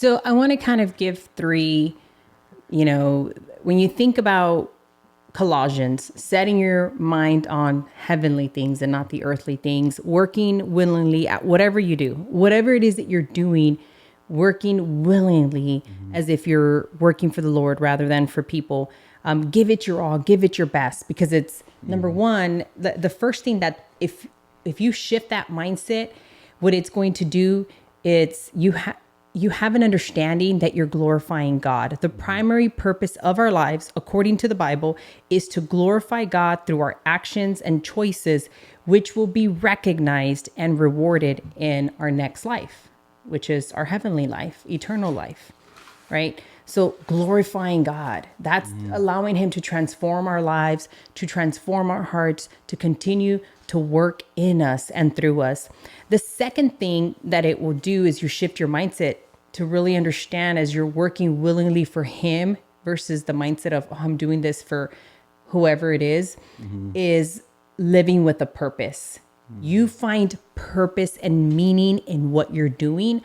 So I want to kind of give three, when you think about Colossians, setting your mind on heavenly things and not the earthly things, working willingly at whatever you do, whatever it is that you're doing, working willingly as if you're working for the Lord rather than for people. Give it your all, give it your best, because it's number one, the first thing that if you shift that mindset, what it's going to do, it's you have an understanding that you're glorifying God. The primary purpose of our lives, according to the Bible, is to glorify God through our actions and choices, which will be recognized and rewarded in our next life, which is our heavenly life, eternal life, right? So glorifying God, that's allowing him to transform our lives, to transform our hearts, to continue to work in us and through us. The second thing that it will do is you shift your mindset to really understand as you're working willingly for him versus the mindset of, oh, I'm doing this for whoever it is living with a purpose. You find purpose and meaning in what you're doing,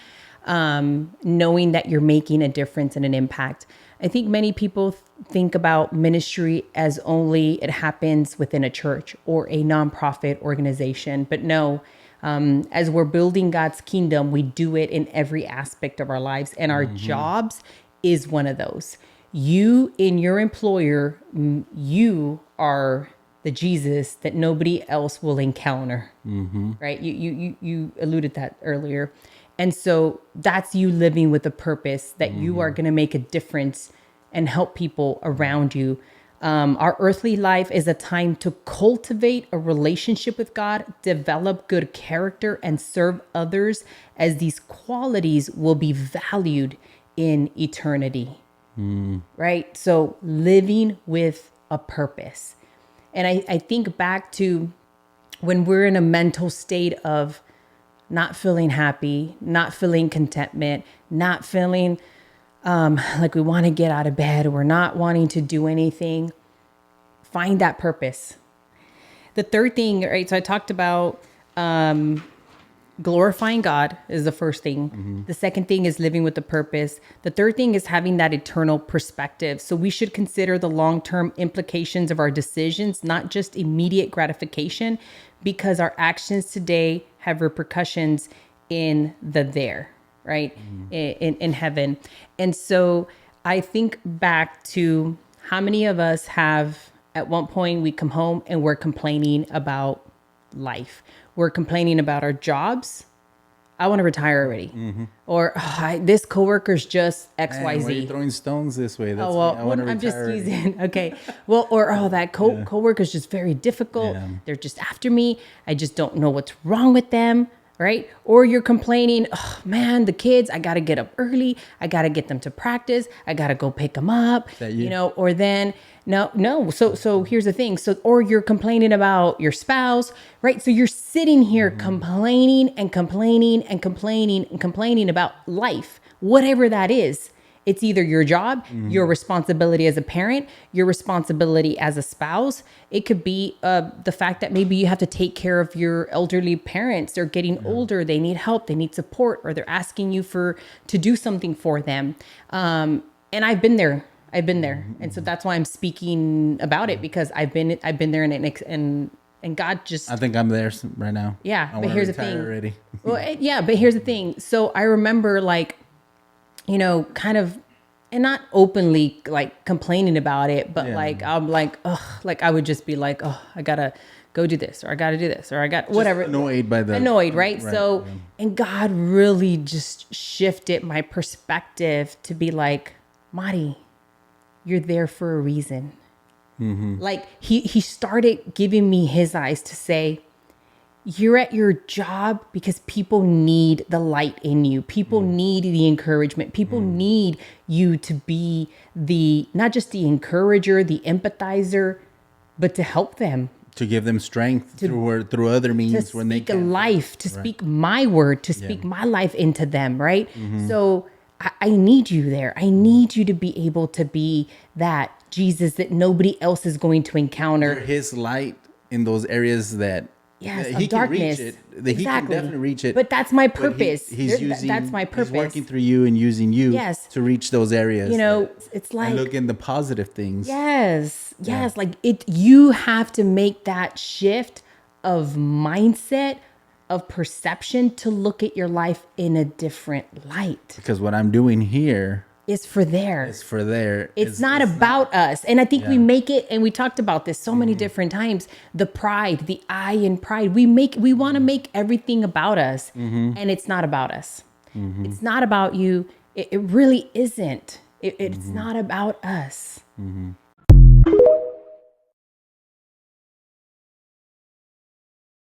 knowing that you're making a difference and an impact. I think many people think about ministry as only it happens within a church or a nonprofit organization, but no, as we're building God's kingdom, we do it in every aspect of our lives, and our jobs is one of those. You in your employer, you are the Jesus that nobody else will encounter, right? You alluded that earlier. And so that's you living with a purpose that you are going to make a difference and help people around you. Our earthly life is a time to cultivate a relationship with God, develop good character, and serve others, as these qualities will be valued in eternity, right? So living with a purpose. And I think back to when we're in a mental state of not feeling happy, not feeling contentment, not feeling like we want to get out of bed, we're not wanting to do anything. Find that purpose. The third thing, right? So I talked about glorifying God is the first thing. The second thing is living with a purpose. The third thing is having that eternal perspective. So we should consider the long-term implications of our decisions, not just immediate gratification, because our actions today have repercussions in the there, right? In heaven. And so I think back to how many of us have, at one point we come home and we're complaining about life. We're complaining about our jobs. I want to retire already. Or this coworker's just XYZ. Why are you throwing stones this way? That's I'm just using. Okay. Well, or that coworker's just very difficult. Yeah. They're just after me. I just don't know what's wrong with them. Right? Or you're complaining, oh man, the kids, I got to get up early. I got to get them to practice. I got to go pick them up, or then no. So here's the thing. Or you're complaining about your spouse, right? So you're sitting here complaining and complaining and complaining and complaining about life, whatever that is. It's either your job, your responsibility as a parent, your responsibility as a spouse. It could be the fact that maybe you have to take care of your elderly parents. They're getting older. They need help. They need support, or they're asking you to do something for them. And I've been there. And so that's why I'm speaking about it, because I've been there and God just... I think I'm there right now. Yeah. But here's the thing. Already. Well, yeah, but here's the thing. So I remember kind of, and not openly like complaining about it, but I'm like, ugh, like I would just be like, oh, I gotta go do this, or I gotta do this, or I got whatever. Just annoyed, right? So, and God really just shifted my perspective to be like, Mari, you're there for a reason. Like he started giving me his eyes to say, you're at your job because people need the light in you. People need the encouragement. People need you to be not just the encourager, the empathizer, but to help them. To give them strength through other means when they can. To speak life, to speak my word, to speak my life into them, right? So I need you there. I need you to be able to be that Jesus that nobody else is going to encounter. You're his light in those areas that Yes, he of can darkness. reach it. He can definitely reach it. But that's my but purpose. That's my purpose. He's working through you and using you Yes. to reach those areas. You know, it's like, and look in the positive things. yes, like you have to make that shift of mindset, of perception to look at your life in a different light. Because what I'm doing here is for there. It's not about us. And I think we make it, and we talked about this so many different times, the pride, the I in pride. We want to make everything about us, and it's not about us. It's not about you. It really isn't. It's not about us.